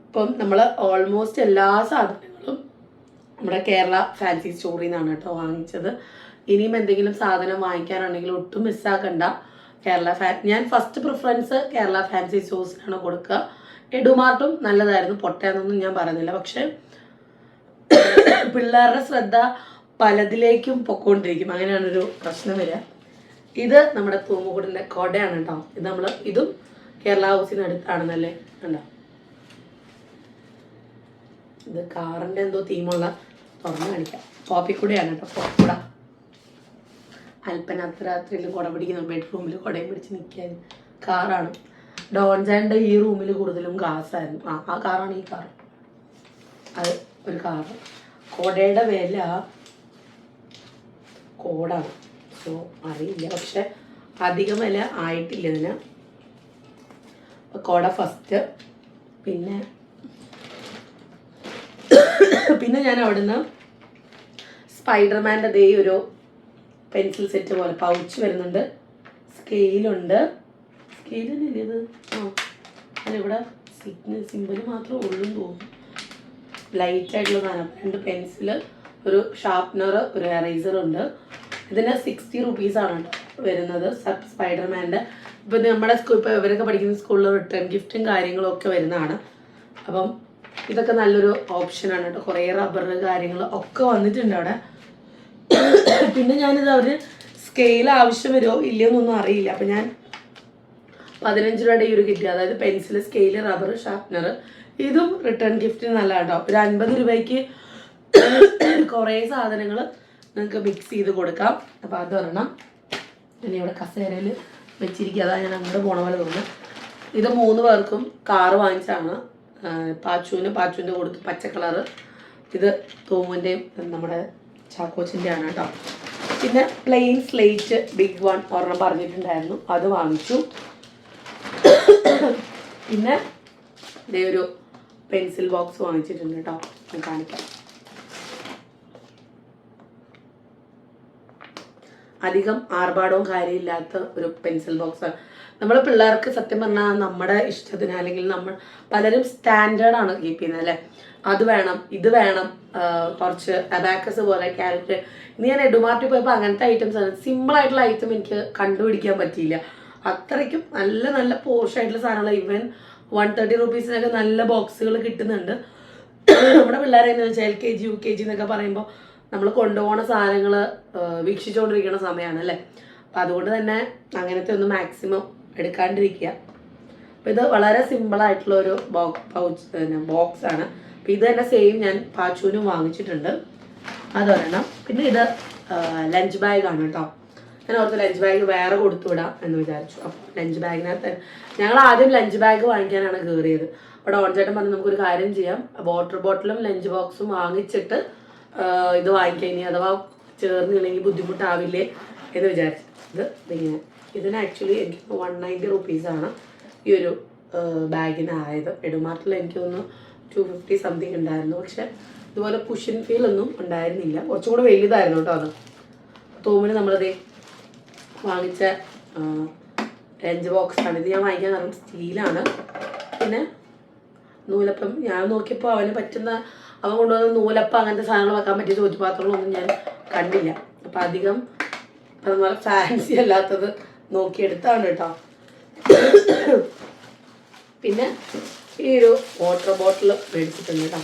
ഇപ്പം നമ്മൾ ഓൾമോസ്റ്റ് എല്ലാ സാധനങ്ങളും നമ്മുടെ കേരള ഫാൻസി സ്റ്റോറിൽ നിന്നാണ് കേട്ടോ വാങ്ങിച്ചത്. ഇനിയും എന്തെങ്കിലും സാധനം വാങ്ങിക്കാനുണ്ടെങ്കിൽ ഒട്ടും മിസ്സാക്കണ്ട. ഞാൻ ഫസ്റ്റ് പ്രിഫറൻസ് കേരള ഫാൻസി സ്റ്റോഴ്സിനാണ് കൊടുക്കുക. എഡുമാർട്ടും നല്ലതായിരുന്നു, പൊട്ടയെന്നൊന്നും ഞാൻ പറയുന്നില്ല. പക്ഷേ പിള്ളേരുടെ ശ്രദ്ധ പലതിലേക്കും പൊക്കോണ്ടിരിക്കും, അങ്ങനെയാണൊരു പ്രശ്നം വരിക. ഇത് നമ്മുടെ തൂമുകൂടിൻ്റെ കൊടയാണ് കേട്ടോ. ഇതും കേരള ഹൗസിന് അടുത്താണെന്നല്ലേ കണ്ടോ. ഇത് കാറിൻ്റെ എന്തോ തീമുള്ള തുറന്ന് കാണിക്കാം. പോപ്പിക്കൂടെയാണ് കേട്ടോ, പോപ്പിക്കൂട. അല്പനർദ്ധരാത്രിയിൽ കുട പിടിക്കുന്ന ബെഡ്റൂമിൽ കുടയും പിടിച്ച് നിൽക്കാൻ കാറാണ്. ഡോൺചാൻ്റെ ഈ റൂമിൽ കൂടുതലും ഗ്ലാസ്സായിരുന്നു. ആ കാറാണ് ഈ കാർ. അത് ഒരു കാറ്. കുടയുടെ വില കോടാണ്, സോ അറിയില്ല, പക്ഷെ അധികം വില ആയിട്ടില്ല ഇതിന്. കുട ഫസ്റ്റ്. പിന്നെ ഞാൻ അവിടുന്ന് സ്പൈഡർമാൻ്റെ അതേ ഒരു പെൻസിൽ സെറ്റ് പോലെ പൗച്ച് വരുന്നുണ്ട്. സ്കെയിലുണ്ട്. സ്കെയിൽ തന്നെയല്ലേ ഇത്? അതിവിടെ സിമ്പിൾ മാത്രമേ ഉള്ളൂ തോന്നുന്നു. ലൈറ്റായിട്ടുള്ള സാധനം. 2 പെൻസില്, ഒരു ഷാർപ്നർ, ഒരു എറേസറുണ്ട്. ഇതിന് 60 റുപ്പീസാണ് വരുന്നത്. സ്പൈഡർമാൻ്റെ ഇപ്പം നമ്മുടെ ഇപ്പോൾ ഇവരൊക്കെ പഠിക്കുന്ന സ്കൂളിൽ റിട്ടേൺ ഗിഫ്റ്റും കാര്യങ്ങളും ഒക്കെ വരുന്നതാണ്. അപ്പം ഇതൊക്കെ നല്ലൊരു ഓപ്ഷനാണ് കേട്ടോ. കുറേ റബ്ബർ കാര്യങ്ങൾ ഒക്കെ വന്നിട്ടുണ്ട് അവിടെ. പിന്നെ ഞാനിത് അവർ സ്കെയിൽ ആവശ്യം വരുമോ ഇല്ലയോ എന്നൊന്നും അറിയില്ല. അപ്പം ഞാൻ 15 രൂപയുടെ ഈ ഒരു കിറ്റ്, അതായത് പെൻസിൽ, സ്കെയിൽ, റബ്ബർ, ഷാർപ്നർ, ഇതും റിട്ടേൺ ഗിഫ്റ്റിന് നല്ലതാണ് കേട്ടോ. ഒരു 50 രൂപയ്ക്ക് കുറേ സാധനങ്ങൾ നിങ്ങൾക്ക് മിക്സ് ചെയ്ത് കൊടുക്കാം. അപ്പോൾ അതൊരെണ്ണം ഇനി ഇവിടെ കസേരയിൽ വെച്ചിരിക്കുക. അതാണ് ഞാൻ അങ്ങോട്ട് പോണ പോലെ തോന്നുന്നു. ഇത് 3 പേർക്കും കാറ് വാങ്ങിച്ചാണ്. പാച്ചുവിൻ്റെ കൊടുത്ത് പച്ച കളറ്. ഇത് തോമുവിൻ്റെയും നമ്മുടെ ചാക്കോച്ചിൻ്റെ ആണ് കേട്ടോ. പിന്നെ പ്ലെയിൻ സ്ലേറ്റ് ബിഗ് വൺ ഒരെണ്ണം പറഞ്ഞിട്ടുണ്ടായിരുന്നു, അത് വാങ്ങിച്ചു. പിന്നെ ഇതേ ഒരു പെൻസിൽ ബോക്സ് വാങ്ങിച്ചിട്ടുണ്ട് കേട്ടോ, ഞാൻ കാണിക്കാം. അധികം ആർഭാടവും കാര്യമില്ലാത്ത ഒരു പെൻസിൽ ബോക്സാണ്. നമ്മൾ പിള്ളേർക്ക് സത്യം പറഞ്ഞാൽ നമ്മുടെ ഇഷ്ടത്തിന് അല്ലെങ്കിൽ നമ്മൾ പലരും സ്റ്റാൻഡേർഡാണ് കീപ്പ് ചെയ്യുന്നത് അല്ലേ, അത് വേണം ഇത് വേണം, കുറച്ച് അബാക്കസ് പോലെ ക്യാരറ്റ്. ഇനി ഞാൻ എടുമാർട്ടിൽ പോയപ്പോൾ അങ്ങനത്തെ ഐറ്റംസ് ആണ്. സിമ്പിൾ ആയിട്ടുള്ള ഐറ്റം എനിക്ക് കണ്ടുപിടിക്കാൻ പറ്റിയില്ല. അത്രയ്ക്കും നല്ല നല്ല പോഷ് ആയിട്ടുള്ള സാധനങ്ങൾ. ഈവൻ 130 റുപ്പീസിനൊക്കെ നല്ല ബോക്സുകൾ കിട്ടുന്നുണ്ട്. നമ്മുടെ പിള്ളേരെ എന്ന് വെച്ചാൽ LKG UKG എന്നൊക്കെ പറയുമ്പോൾ നമ്മൾ കൊണ്ടുപോകുന്ന സാധനങ്ങൾ വീക്ഷിച്ചുകൊണ്ടിരിക്കുന്ന സമയമാണ് അല്ലേ. അപ്പം അതുകൊണ്ട് തന്നെ അങ്ങനത്തെ ഒന്ന് മാക്സിമം എടുക്കാണ്ടിരിക്കുക. അപ്പോൾ ഇത് വളരെ സിമ്പിളായിട്ടുള്ളൊരു ബോക്സാണ്. അപ്പം ഇത് തന്നെ സെയിം ഞാൻ പാച്ചുവിനും വാങ്ങിച്ചിട്ടുണ്ട്, അതൊരെണ്ണം. പിന്നെ ഇത് ലഞ്ച് ബാഗാണ് കേട്ടോ. ഞാൻ ഓർത്ത് ലഞ്ച് ബാഗ് വേറെ കൊടുത്തു വിടാം എന്ന് വിചാരിച്ചു. അപ്പം ലഞ്ച് ബാഗിനകത്ത് ഞങ്ങൾ ആദ്യം ലഞ്ച് ബാഗ് വാങ്ങിക്കാനാണ് കയറിയത്. അവിടെ ഓൺചേട്ടൻ പറഞ്ഞ് നമുക്കൊരു കാര്യം ചെയ്യാം, വാട്ടർ ബോട്ടിലും ലഞ്ച് ബോക്സും വാങ്ങിച്ചിട്ട് ഇത് വാങ്ങിക്കാം, ഇനി അഥവാ ചേർന്നില്ലെങ്കിൽ ബുദ്ധിമുട്ടാവില്ലേ എന്ന് വിചാരിച്ചു. ഇതിങ്ങനെ ഇതിന് ആക്ച്വലി എനിക്ക് 190 റുപ്പീസാണ് ഈ ഒരു ബാഗിനായത്. എടുമാർട്ടിൽ എനിക്ക് തോന്നുന്നു 250 സംതിങ് ഉണ്ടായിരുന്നു. പക്ഷെ ഇതുപോലെ കുഷൻ ഫീൽ ഒന്നും ഉണ്ടായിരുന്നില്ല, കുറച്ചും കൂടെ വലുതായിരുന്നു കേട്ടോ. അത് തോമിന് നമ്മളത് വാങ്ങിച്ച ലഞ്ച് ബോക്സാണ്. ഇത് ഞാൻ വാങ്ങിക്കാൻ കാരണം സ്റ്റീലാണ്. പിന്നെ നൂലപ്പം ഞാൻ നോക്കിയപ്പോൾ അവന് പറ്റുന്ന, അവൻ കൊണ്ടുവന്ന നൂലപ്പം അങ്ങനത്തെ സാധനങ്ങൾ വെക്കാൻ പറ്റിയ ചോറ്റുപാത്രങ്ങളൊന്നും ഞാൻ കണ്ടില്ല. അപ്പം അധികം അതുപോലെ ഫാൻസി അല്ലാത്തത് നോക്കിയെടുത്താണ് കേട്ടോ. പിന്നെ ഈ ഒരു വാട്ടർ ബോട്ടിൽ മേടിച്ചിട്ടുണ്ട് കേട്ടോ.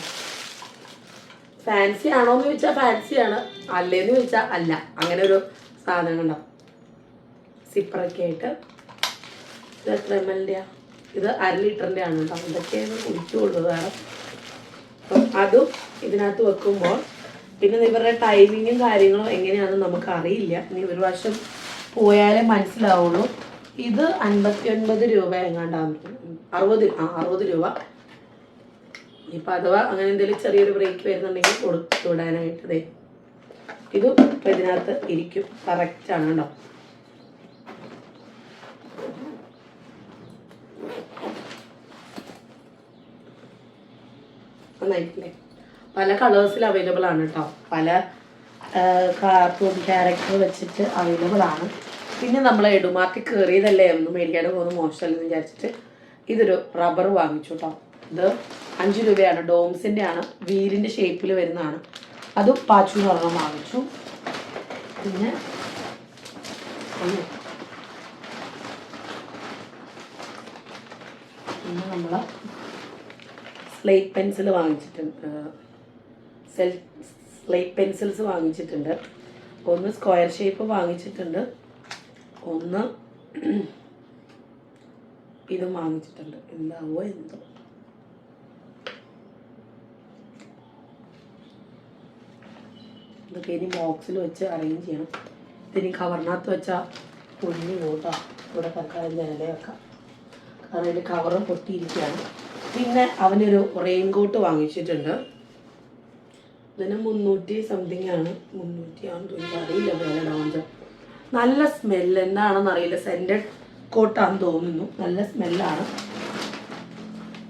ഫാൻസി ആണോ എന്ന് ചോദിച്ചാൽ ഫാൻസിയാണ്, അല്ലേന്ന് ചോദിച്ചാൽ അല്ല. അങ്ങനെ ഒരു സാധനം ഉണ്ടാവും സിപ്പറൊക്കെ ആയിട്ട്. ഇത് എത്ര ml-ൻ്റെയാണ്? ഇത് 1/2 ലിറ്ററിൻ്റെ ആണ് കേട്ടോ. ഇതൊക്കെയാണ് കുടിച്ചുകൊള്ളുന്നത് വേറെ. അപ്പം അതും ഇതിനകത്ത് വെക്കുമ്പോൾ പിന്നെ ഇവരുടെ ടൈമിങ്ങും കാര്യങ്ങളും എങ്ങനെയാണെന്ന് നമുക്ക് അറിയില്ല. ഇനി ഒരു പ്രാവശ്യം പോയാലേ മനസ്സിലാവുള്ളൂ. ഇത് 59 രൂപ എങ്ങാണ്ടാന്ന്, 60 രൂപ. ഇപ്പം അഥവാ അങ്ങനെ എന്തെങ്കിലും ചെറിയൊരു ബ്രേക്ക് വരുന്നുണ്ടെങ്കിൽ കൊടുത്തു വിടാനായിട്ട് ഇതും ഇപ്പം ഇതിനകത്ത് ഇരിക്കും. കറക്റ്റാണ് കേട്ടോ. നന്നായിട്ടില്ലേ? പല കളേഴ്സിൽ അവൈലബിൾ ആണ് കേട്ടോ. പല കാർട്ടൂൺ ക്യാരക്ടർ വെച്ചിട്ട് അവൈലബിൾ ആണ്. പിന്നെ നമ്മൾ എടുമാർട്ടിൽ കയറിയതല്ലേ ഒന്നും മേടിക്കാതെ പോകുന്നത് മോശമല്ലെന്ന് വിചാരിച്ചിട്ട് ഇതൊരു റബ്ബർ വാങ്ങിച്ചു കേട്ടോ. ഇത് 5 രൂപയാണ്. ഡോംസിൻ്റെ ആണ്, വീലിൻ്റെ ഷേപ്പിൽ വരുന്നതാണ്. അതും പാച്ചു ഒരെണ്ണം വാങ്ങിച്ചു. പിന്നെ നമ്മൾ സ്ലേറ്റ് പെൻസിൽ വാങ്ങിച്ചിട്ടുണ്ട്. സ്ലേറ്റ് പെൻസിൽസ് വാങ്ങിച്ചിട്ടുണ്ട്. ഒന്ന് സ്ക്വയർ ഷേപ്പ് വാങ്ങിച്ചിട്ടുണ്ട്, ഒന്ന് ഇതും വാങ്ങിച്ചിട്ടുണ്ട്. എന്താവോ എന്തോ. ഇതൊക്കെ ഇനി ബോക്സിൽ വെച്ച് അറേഞ്ച് ചെയ്യണം. ഇതിനി കവറിനകത്ത് വെച്ചാൽ പൊടിഞ്ഞു പോട്ടാ. ഇവിടെ തൽക്കാലം ജനലേ വെക്കാം, കാരണം അതിൻ്റെ കവറ് പൊട്ടിയിരിക്കുകയാണ്. പിന്നെ അവനൊരു റെയിൻ കോട്ട് വാങ്ങിച്ചിട്ടുണ്ട്. ഇതിന് 300 സംതിങ് ആണ്, 300 ആണെന്ന് അറിയില്ല വില ഡൗൺ. നല്ല സ്മെല്ല്, എന്താണെന്ന് അറിയില്ല. സെൻറ്റഡ് കോട്ടാന്ന് തോന്നുന്നു, നല്ല സ്മെല്ലാണ്.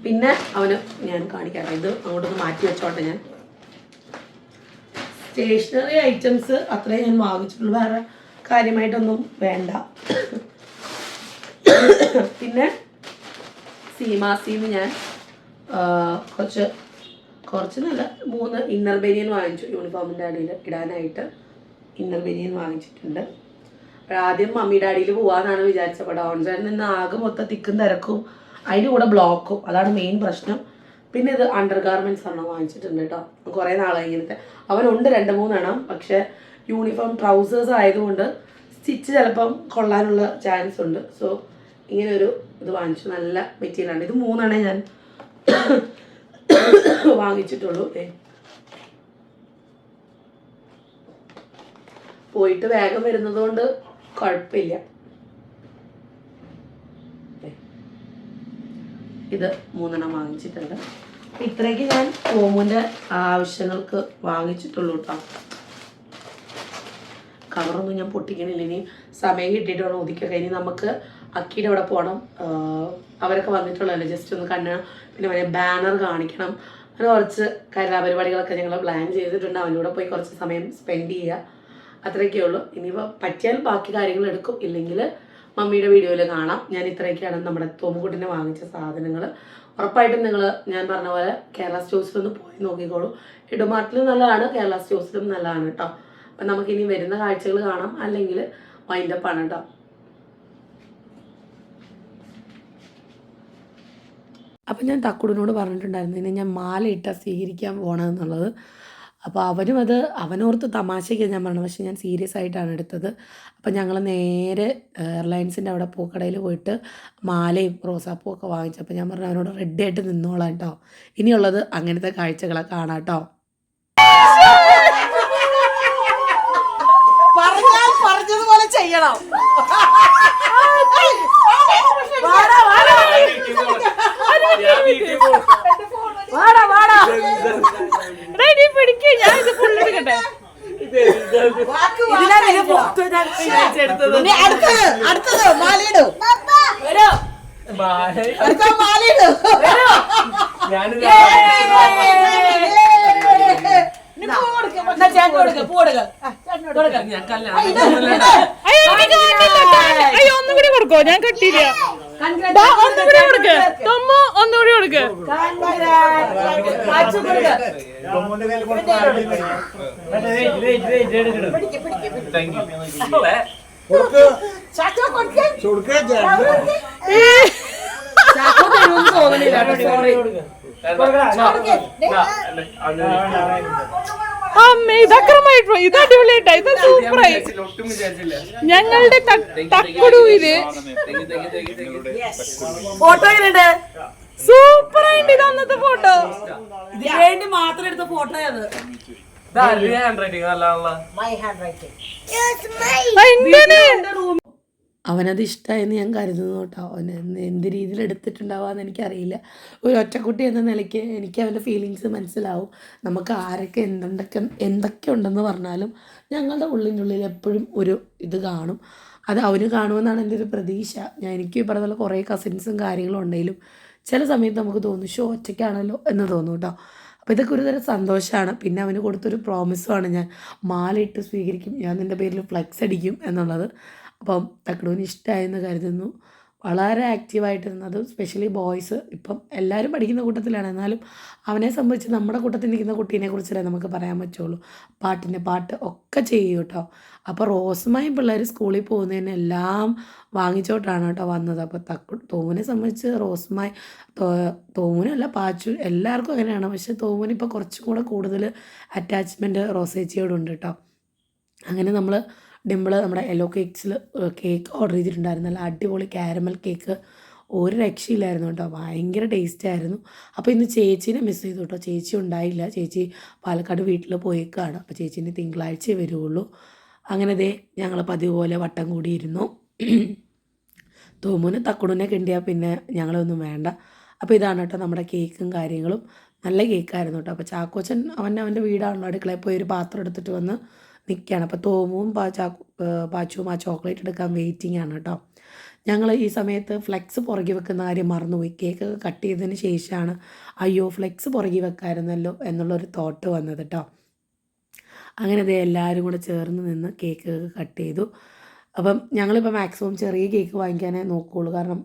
പിന്നെ അവന് ഞാൻ കാണിക്കാം, ഇത് അങ്ങോട്ടൊന്ന് മാറ്റി വെച്ചോട്ടെ. ഞാൻ സ്റ്റേഷനറി ഐറ്റംസ് അത്രയും ഞാൻ വാങ്ങിച്ചിട്ടുള്ളൂ, വേറെ കാര്യമായിട്ടൊന്നും വേണ്ട. പിന്നെ സീമാസിന്ന് ഞാൻ കുറച്ച് നല്ല 3 ഇന്നർ ബനിയൻ വാങ്ങിച്ചു. യൂണിഫോമിൻ്റെ അടിയിൽ ഇടാനായിട്ട് ഇന്നർ ബനിയൻ വാങ്ങിച്ചിട്ടുണ്ട്. ആദ്യം മമ്മി ഡാഡിയിൽ പോകാമെന്നാണ് വിചാരിച്ചപ്പോൾ ഡൗൺസൈഡിൽ നിന്ന് ആകെ മൊത്തം തിക്കും തിരക്കും, അതിൻ്റെ കൂടെ ബ്ലോക്കും, അതാണ് മെയിൻ പ്രശ്നം. പിന്നെ ഇത് അണ്ടർ ഗാർമെൻറ്റ്സ് ആണ് വാങ്ങിച്ചിട്ടുണ്ട് കേട്ടോ. കുറേ നാളായി ഇങ്ങനത്തെ. അവനുണ്ട് 2-3 എണ്ണം, പക്ഷേ യൂണിഫോം ട്രൗസേഴ്സ് ആയതുകൊണ്ട് സ്റ്റിച്ച് ചിലപ്പം കൊള്ളാനുള്ള ചാൻസ് ഉണ്ട്. സോ ഇങ്ങനൊരു ഇത് വാങ്ങിച്ചു. നല്ല മെറ്റീരിയലാണ്. ഇത് 3 എണ്ണേ ഞാൻ വാങ്ങിച്ചിട്ടുള്ളൂ. പോയിട്ട് വേഗം വരുന്നത് കൊണ്ട് കുഴപ്പമില്ല. ഇത് 3 എണ്ണം വാങ്ങിച്ചിട്ടുണ്ട്. ഇത്രയ്ക്ക് ഞാൻ ഓമുൻ്റെ ആവശ്യങ്ങൾക്ക് വാങ്ങിച്ചിട്ടുള്ളൂ കേട്ടോ. കവറൊന്നും ഞാൻ പൊട്ടിക്കണില്ല. ഇനി സമയം കിട്ടിയിട്ട് വേണം ഒതുക്കിയൊക്കെ. ഇനി നമുക്ക് അക്കിയുടെ അവിടെ പോകണം, അവരൊക്കെ വന്നിട്ടുള്ളതല്ലേ, ജസ്റ്റ് ഒന്ന് കണ്ണണം. പിന്നെ അവരെ ബാനർ കാണിക്കണം. അങ്ങനെ കുറച്ച് കലാപരിപാടികളൊക്കെ ഞങ്ങൾ പ്ലാൻ ചെയ്തിട്ടുണ്ട്. അവൻ്റെ കൂടെ പോയി കുറച്ച് സമയം സ്പെൻഡ് ചെയ്യുക. അത്രയൊക്കെ ഉള്ളൂ. ഇനിയിപ്പോൾ പറ്റിയാൽ ബാക്കി കാര്യങ്ങൾ എടുക്കും, ഇല്ലെങ്കിൽ മമ്മിയുടെ വീഡിയോയിൽ കാണാം. ഞാൻ ഇത്രയൊക്കെയാണ് നമ്മുടെ തോമുകുട്ടിനെ വാങ്ങിച്ച സാധനങ്ങൾ. ഉറപ്പായിട്ടും നിങ്ങൾ ഞാൻ പറഞ്ഞ പോലെ കേരള സ്റ്റോഴ്സിലൊന്ന് പോയി നോക്കിക്കോളൂ. ഇടുമാർട്ടിലും നല്ലതാണ്, കേരള സ്റ്റോഴ്സിലും നല്ലതാണ് കേട്ടോ. അപ്പം നമുക്കിനി വരുന്ന കാഴ്ചകൾ കാണാം, അല്ലെങ്കിൽ വൈൻഡപ്പ് ആണ് കേട്ടോ. അപ്പം ഞാൻ തക്കുടിനോട് പറഞ്ഞിട്ടുണ്ടായിരുന്നു ഇനി ഞാൻ മാല ഇട്ടാൽ സ്വീകരിക്കാൻ പോകണമെന്നുള്ളത്. അപ്പോൾ അവനും അത് അവനോർത്ത് തമാശയ്ക്ക് ഞാൻ പറഞ്ഞു, പക്ഷേ ഞാൻ സീരിയസ് ആയിട്ടാണ് എടുത്തത്. അപ്പം ഞങ്ങൾ നേരെ എയർലൈൻസിൻ്റെ അവിടെ പൂക്കടയിൽ പോയിട്ട് മാലയും റോസാപ്പൂ ഒക്കെ വാങ്ങിച്ചു. അപ്പോൾ ഞാൻ പറഞ്ഞു അവനോട് റെഡി ആയിട്ട് നിന്നോളാം കേട്ടോ, ഇനിയുള്ളത് അങ്ങനത്തെ കാഴ്ചകളെ കാണാം കേട്ടോ. പറഞ്ഞതുപോലെ ചെയ്യണം. ഞാൻ ഇത് ഫുൾ എടുക്കട്ടെ. അടുത്തത് മാലയിടും. അടുത്ത മാലയിടും. അയ്യോ ഒന്നുകൂടി കൊടുക്കോ, ഞാൻ കട്ടിയില്ല. ഒന്നുകൂടി കൊടുക്ക് തൊമ്മ, ഒന്നുകൂടി കൊടുക്ക്. അമ്മേ ഇതക്രമായിട്ടോ, ഇത് അടിപൊളിയായിട്ടാ, ഇത് സൂപ്പറായി. ഞങ്ങളുടെ തക്കുടൂര് ഫോട്ടോ എങ്ങനെയുണ്ട്? സൂപ്പറായിട്ട്. ഇത് അന്നത്തെ ഫോട്ടോ, ഇതിന് വേണ്ടി മാത്രം എടുത്ത ഫോട്ടോ അത്. അവനത് ഇഷ്ടമായെന്ന് ഞാൻ കരുതുന്നു കേട്ടോ. അവൻ എന്ത് രീതിയിൽ എടുത്തിട്ടുണ്ടാവാന്ന് എനിക്കറിയില്ല. ഒരു ഒറ്റക്കുട്ടി എന്ന നിലയ്ക്ക് എനിക്ക് അവൻ്റെ ഫീലിങ്സ് മനസ്സിലാവും. നമുക്ക് ആരൊക്കെ എന്തൊക്കെ ഉണ്ടെന്ന് പറഞ്ഞാലും ഞങ്ങളുടെ ഉള്ളിനുള്ളിൽ എപ്പോഴും ഒരു ഇത് കാണും. അത് അവന് കാണുമെന്നാണ് എൻ്റെ ഒരു പ്രതീക്ഷ. എനിക്ക് ഈ പറഞ്ഞ പോലെ കുറേ കസിൻസും കാര്യങ്ങളും ഉണ്ടെങ്കിലും ചില സമയത്ത് നമുക്ക് തോന്നും ഷോ ഒറ്റയ്ക്കാണല്ലോ എന്ന് തോന്നും കേട്ടോ. അപ്പോൾ ഇതൊക്കെ ഒരു തരം സന്തോഷമാണ്. പിന്നെ അവന് കൊടുത്തൊരു പ്രോമിസുമാണ്, ഞാൻ മാലയിട്ട് സ്വീകരിക്കും, ഞാൻ നിൻ്റെ പേരിൽ ഫ്ലെക്സ് അടിക്കും എന്നുള്ളത്. അപ്പം തക്കടൂന് ഇഷ്ടമായെന്ന് കരുതുന്നു. വളരെ ആക്റ്റീവായിട്ടിരുന്നത്, സ്പെഷ്യലി ബോയ്സ്. ഇപ്പം എല്ലാവരും പഠിക്കുന്ന കൂട്ടത്തിലാണ്, എന്നാലും അവനെ സംബന്ധിച്ച് നമ്മുടെ കൂട്ടത്തിൽ നിൽക്കുന്ന കുട്ടീനെ കുറിച്ചല്ലേ നമുക്ക് പറയാൻ പറ്റുള്ളൂ. പാട്ട് ഒക്കെ ചെയ്യും കേട്ടോ. അപ്പോൾ റോസുമായും പിള്ളേർ സ്കൂളിൽ പോകുന്നതിന് എല്ലാം വാങ്ങിച്ചോട്ടാണ് കേട്ടോ വന്നത്. അപ്പോൾ തോമുനെ സംബന്ധിച്ച് റോസുമായി തോമുനല്ല പാച്ചു എല്ലാവർക്കും അങ്ങനെയാണ്. പക്ഷേ തോമുനിപ്പോൾ കുറച്ചും കൂടെ കൂടുതൽ അറ്റാച്ച്മെൻറ്റ് റോസേച്ചിയോടുണ്ട് കേട്ടോ. അങ്ങനെ നമ്മൾ ഡിമ്പിൾ നമ്മുടെ യെല്ലോ കേക്ക്സിൽ കേക്ക് ഓർഡർ ചെയ്തിട്ടുണ്ടായിരുന്നു. നല്ല അടിപൊളി കാരമൽ കേക്ക്, ഒരു രക്ഷയില്ലായിരുന്നു കേട്ടോ, ഭയങ്കര ടേസ്റ്റ് ആയിരുന്നു. അപ്പോൾ ഇന്ന് ചേച്ചീനെ മിസ് ചെയ്തു കേട്ടോ. ചേച്ചി ഉണ്ടായില്ല, ചേച്ചി പാലക്കാട് വീട്ടിൽ പോയേക്കാണ്. അപ്പോൾ ചേച്ചീൻ്റെ തിങ്കളാഴ്ച വരുള്ളൂ. അങ്ങനെ ദേ ഞങ്ങൾ പതിവ് പോലെ വട്ടം കൂടിയിരുന്നു. തോമുന് തക്കുടിനെ കിണ്ടിയാൽ പിന്നെ ഞങ്ങളൊന്നും വേണ്ട. അപ്പോൾ ഇതാണ് കേട്ടോ നമ്മുടെ കേക്കും കാര്യങ്ങളും. നല്ല കേക്കായിരുന്നു കേട്ടോ. അപ്പോൾ ചാക്കോച്ചൻ അവൻ്റെ വീടാണല്ലോ, അടുക്കളയിൽ പോയി ഒരു പാത്രം എടുത്തിട്ട് വന്ന് നിൽക്കുകയാണ്. അപ്പോൾ തോമും പാച്ചുവും ആ ചോക്ലേറ്റ് എടുക്കാൻ വെയിറ്റിംഗ് ആണ് കേട്ടോ. ഞങ്ങൾ ഈ സമയത്ത് ഫ്ലെക്സ് പുറകെ വെക്കുന്ന കാര്യം മറന്നുപോയി. കേക്കൊക്കെ കട്ട് ചെയ്തതിന് ശേഷമാണ് അയ്യോ ഫ്ലെക്സ് പുറകെ വെക്കാമായിരുന്നല്ലോ എന്നുള്ളൊരു തോട്ട് വന്നത് കേട്ടോ. അങ്ങനെ ഇത് എല്ലാവരും കൂടെ ചേർന്ന് നിന്ന് കേക്ക് കട്ട് ചെയ്തു. അപ്പം ഞങ്ങളിപ്പോൾ മാക്സിമം ചെറിയ കേക്ക് വാങ്ങിക്കാനേ നോക്കുകയുള്ളൂ. കാരണം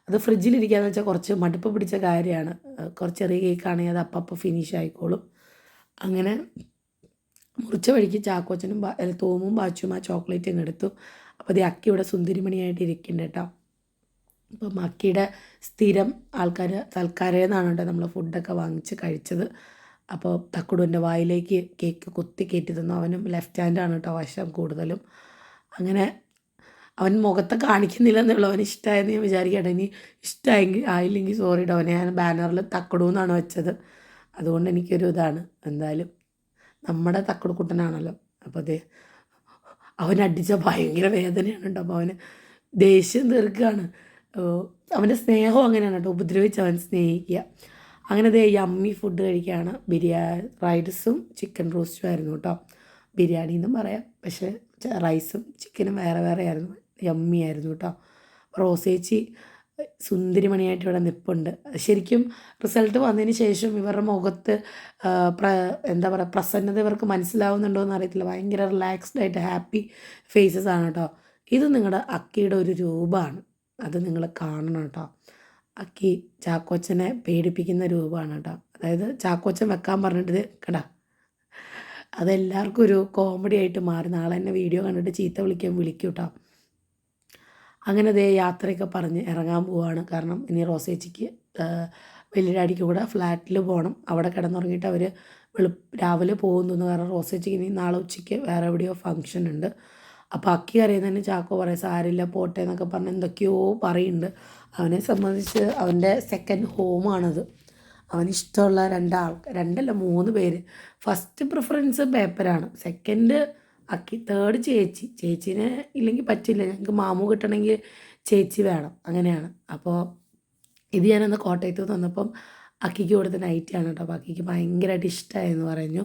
അത് ഫ്രിഡ്ജിലിരിക്കുകയെന്ന് വെച്ചാൽ കുറച്ച് മടുപ്പ് പിടിച്ച കാര്യമാണ്. കുറച്ച് ചെറിയ കേക്കാണെങ്കിൽ അത് അപ്പം ഫിനിഷ് ആയിക്കോളും. അങ്ങനെ മുറിച്ച വഴിക്ക് ചാക്കോച്ചനും തോമും പാച്ചും ആ ചോക്ലേറ്റ് അങ്ങ് എടുത്തു. അപ്പോൾ അത് അക്കി ഇവിടെ സുന്ദരിമണിയായിട്ട് ഇരിക്കുന്നുണ്ട് കേട്ടോ. അപ്പം അക്കിയുടെ സ്ഥിരം ആൾക്കാർ സൽക്കാരേന്നാണ് കേട്ടോ നമ്മൾ ഫുഡൊക്കെ വാങ്ങിച്ച് കഴിച്ചത്. അപ്പോൾ തക്കുടുവിൻ്റെ വായിലേക്ക് കേക്ക് കുത്തി കയറ്റി തന്നു. അവനും ലെഫ്റ്റ് ഹാൻഡാണ് കേട്ടോ വശം കൂടുതലും. അങ്ങനെ അവൻ മുഖത്തെ കാണിക്കുന്നില്ല എന്നുള്ള അവന് ഇഷ്ടമായെന്ന് ഞാൻ വിചാരിക്കട്ടെ. ഇനി ഇഷ്ടമായെങ്കിൽ ആയില്ലെങ്കിൽ സോറി കേട്ടോ. അവനെ ഞാൻ ബാനറിൽ തക്കുടു എന്നാണ് വെച്ചത്, അതുകൊണ്ട് എനിക്കൊരു ഇതാണ്. എന്തായാലും നമ്മുടെ തക്കുടു കുട്ടനാണല്ലോ. അപ്പോൾ അതേ അവനടിച്ച ഭയങ്കര വേദനയാണ് കേട്ടോ. അപ്പോൾ അവന് ദേഷ്യം തീർക്കുകയാണ്. അവൻ്റെ സ്നേഹം അങ്ങനെയാണ് കേട്ടോ, ഉപദ്രവിച്ച് അവൻ സ്നേഹിക്കുക. അങ്ങനെ ദേ യമ്മി ഫുഡ് കഴിക്കുകയാണ്. റൈസും ചിക്കൻ റോസ്റ്റും ആയിരുന്നു കേട്ടോ. ബിരിയാണി എന്നും പറയാം, പക്ഷേ റൈസും ചിക്കനും വേറെ വേറെ ആയിരുന്നു. യമ്മി ആയിരുന്നു കേട്ടോ. റോസേച്ചി സുന്ദരിമണിയായിട്ട് ഇവിടെ നിൽപ്പുണ്ട്. ശരിക്കും റിസൾട്ട് വന്നതിന് ശേഷം ഇവരുടെ മുഖത്ത് എന്താ പറയുക പ്രസന്നത ഇവർക്ക് മനസ്സിലാവുന്നുണ്ടോ എന്ന് അറിയത്തില്ല. ഭയങ്കര റിലാക്സ്ഡ് ആയിട്ട് ഹാപ്പി ഫേസസ് ആണ് കേട്ടോ. ഇത് നിങ്ങളുടെ അക്കിയുടെ ഒരു രൂപമാണ്, അത് നിങ്ങൾ കാണണം കേട്ടോ. അക്കി ചാക്കോച്ചനെ പേടിപ്പിക്കുന്ന രൂപമാണ് കേട്ടോ. അതായത് ചാക്കോച്ചൻ വെക്കാൻ പറഞ്ഞിട്ട് കേട്ടാ അതെല്ലാവർക്കും ഒരു കോമഡി ആയിട്ട് മാറി. നാളെ എന്നെ വീഡിയോ കണ്ടിട്ട് ചീത്ത വിളിക്കും കേട്ടോ. അങ്ങനെ ദേ യാത്രയൊക്കെ പറഞ്ഞ് ഇറങ്ങാൻ പോവാണ്. കാരണം ഇനി റോസേച്ചിക്ക് വലിയ ഡാഡിക്ക് കൂടെ ഫ്ലാറ്റിൽ പോകണം. അവിടെ കിടന്നുറങ്ങിയിട്ട് അവർ രാവിലെ പോകുന്നു. കാരണം റോസേച്ചിക്ക് ഇനി നാളെ ഉച്ചയ്ക്ക് വേറെ എവിടെയോ ഫംഗ്ഷൻ ഉണ്ട്. അപ്പോൾ അക്കി അറിയാൻ തന്നെ ചാക്കോ പറയും സാരില്ല പോട്ടെ എന്നൊക്കെ പറഞ്ഞ് എന്തൊക്കെയോ പറയുന്നുണ്ട്. അവനെ സംബന്ധിച്ച് അവൻ്റെ സെക്കൻഡ് ഹോമാണത്. അവനിഷ്ടമുള്ള 3 പേര്. ഫസ്റ്റ് പ്രിഫറൻസ് പേപ്പറാണ്, സെക്കൻഡ് അക്കി, തേർഡ് ചേച്ചീനെ ഇല്ലെങ്കിൽ പറ്റില്ല. ഞങ്ങൾക്ക് മാമു കിട്ടണമെങ്കിൽ ചേച്ചി വേണം, അങ്ങനെയാണ്. അപ്പോൾ ഇത് ഞാനന്ന് കോട്ടയത്ത് വന്നപ്പം അക്കിക്ക് കൊടുത്ത നൈറ്റിയാണ് കേട്ടോ. അപ്പോൾ അക്കിക്ക് ഭയങ്കരമായിട്ട് ഇഷ്ടമായെന്ന് പറഞ്ഞു.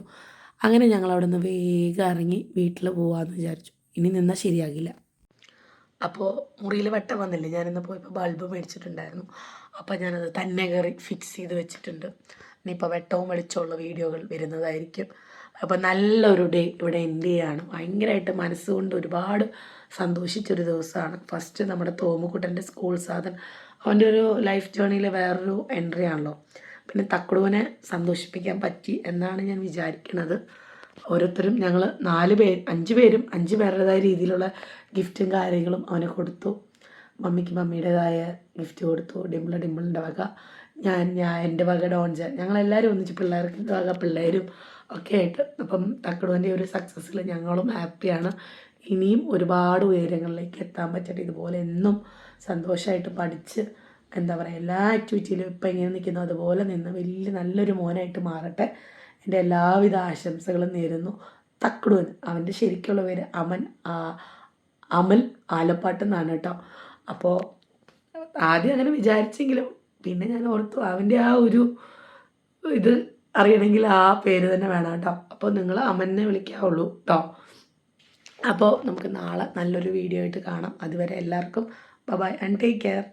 അങ്ങനെ ഞങ്ങൾ അവിടെ നിന്ന് വേഗം ഇറങ്ങി വീട്ടിൽ പോകാമെന്ന് വിചാരിച്ചു. ഇനി നിന്നാൽ ശരിയാകില്ല. അപ്പോൾ മുറിയിൽ വെട്ടം വന്നില്ലേ, ഞാനിന്ന് പോയപ്പോൾ ബൾബ് മേടിച്ചിട്ടുണ്ടായിരുന്നു. അപ്പോൾ ഞാനത് തന്നെ കയറി ഫിക്സ് ചെയ്ത് വെച്ചിട്ടുണ്ട്. ഇനിയിപ്പോൾ വെട്ടവും വെളിച്ചമുള്ള വീഡിയോകൾ വരുന്നതായിരിക്കും. അപ്പോൾ നല്ലൊരു ഡേ ഇവിടെ എൻഡ് ചെയ്യാണ്. ഭയങ്കരമായിട്ട് മനസ്സുകൊണ്ട് ഒരുപാട് സന്തോഷിച്ചൊരു ദിവസമാണ്. ഫസ്റ്റ് നമ്മുടെ തോമുക്കുട്ടൻ്റെ സ്കൂൾ സാധനം, അവൻ്റെ ഒരു ലൈഫ് ജേണിയിൽ വേറൊരു എൻട്രി ആണല്ലോ. പിന്നെ തക്കുടുവിനെ സന്തോഷിപ്പിക്കാൻ പറ്റി എന്നാണ് ഞാൻ വിചാരിക്കുന്നത്. ഓരോരുത്തരും ഞങ്ങൾ 5 പേരും 5 പേരുടേതായ രീതിയിലുള്ള ഗിഫ്റ്റും കാര്യങ്ങളും അവന് കൊടുത്തു. മമ്മിക്ക് മമ്മിയുടേതായ ഗിഫ്റ്റ് കൊടുത്തു, ഡിമ്പിളിൻ്റെ വക, ഞാൻ എൻ്റെ വക ഡോൺജൻ, ഞങ്ങളെല്ലാവരും ഒന്നിച്ച് പിള്ളേർക്ക് വക പിള്ളേരും ഒക്കെ ആയിട്ട്. അപ്പം തക്കടുവിൻ്റെ ഒരു സക്സസ്സിൽ ഞങ്ങളും ഹാപ്പിയാണ്. ഇനിയും ഒരുപാട് ഉയരങ്ങളിലേക്ക് എത്താൻ പറ്റട്ടെ. ഇതുപോലെ എന്നും സന്തോഷമായിട്ട് പഠിച്ച് എന്താ പറയുക എല്ലാ ആക്ടിവിറ്റിയിലും ഇപ്പം ഇങ്ങനെ നിൽക്കുന്നു അതുപോലെ നിന്ന് വലിയ നല്ലൊരു മോനായിട്ട് മാറട്ടെ. എൻ്റെ എല്ലാവിധ ആശംസകളും നേരുന്നു. തക്കടുവൻ, അവൻ്റെ ശരിക്കുള്ള പേര് അമൽ ആലപ്പാട്ട് എന്നാണ് കേട്ടോ. അപ്പോൾ ആദ്യം അങ്ങനെ വിചാരിച്ചെങ്കിലും പിന്നെ ഞാൻ ഓർത്തു അവൻ്റെ ആ ഒരു ഇത് അറിയണമെങ്കിൽ ആ പേര് തന്നെ വേണം കേട്ടോ. അപ്പോൾ നിങ്ങൾ അമലിനെ വിളിക്കാവുള്ളൂ കേട്ടോ. അപ്പോൾ നമുക്ക് നാളെ നല്ലൊരു വീഡിയോ ആയിട്ട് കാണാം. അതുവരെ എല്ലാവർക്കും ബൈ ആൻഡ് ടേക്ക് കെയർ.